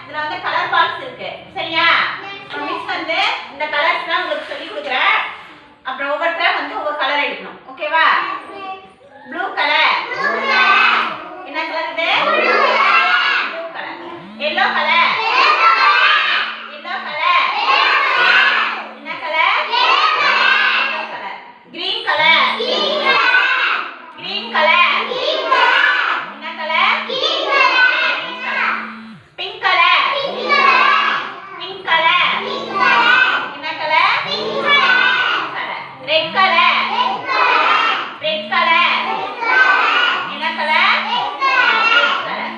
இதுல வந்து colour balls இருக்கு. சரியா? மிஸ் வந்து இந்த கலர்ஸ்லாம் உங்களுக்கு சொல்லி கொடுக்குறேன். அப்புறம் ஒவ்வொருத்தரா வந்து ஒவ்வொரு கலர் எடுக்கணும். ஓகேவா? Blue colour. என்ன கலர் இது? Blue colour. Yellow colour. Yellow colour. என்ன colour? Yellow colour. Green colour. Green colour. என்ன colour? Pink colour. Pink colour. என்ன colour? Red colour. Red colour. என்ன colour? Red colour.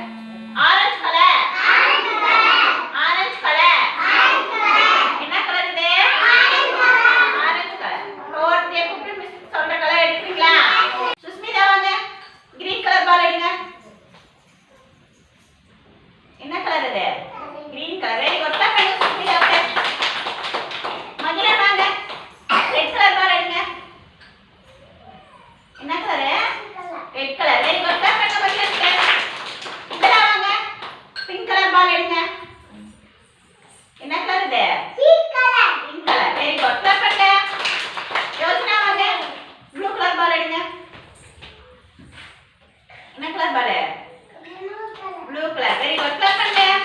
Orange colour. Orange colour. என்ன colour இது? Orange colour. ஒவ்வொருத்தையும் கூப்பிட்டு miss சொல்ற colour எடுக்கிறீங்களா? சுஸ்மிதா வாங்க. கிரீன் கலர் பால் எடுங்க. என்ன கலர் இது? Green colour. Very good. பண்ணுங்க சுஸ்மிதா. மகிழா வாங்க. ரெட் கலர் பால் எடுங்க. என்ன colour? Red colour. Very good. பண்ணுங்க மகிழா. இதெல்லாம் வாங்க. பிங்க் கலர் பால் எடுங்க. என்ன கலர் இது? Pink colour. Pink colour. Very good. பண்ணுங்க. யோசனா வாங்க. ப்ளூ கலர் பால் எடுங்க. என்ன colour ball? Blue colour. Very good. பண்ணுங்க.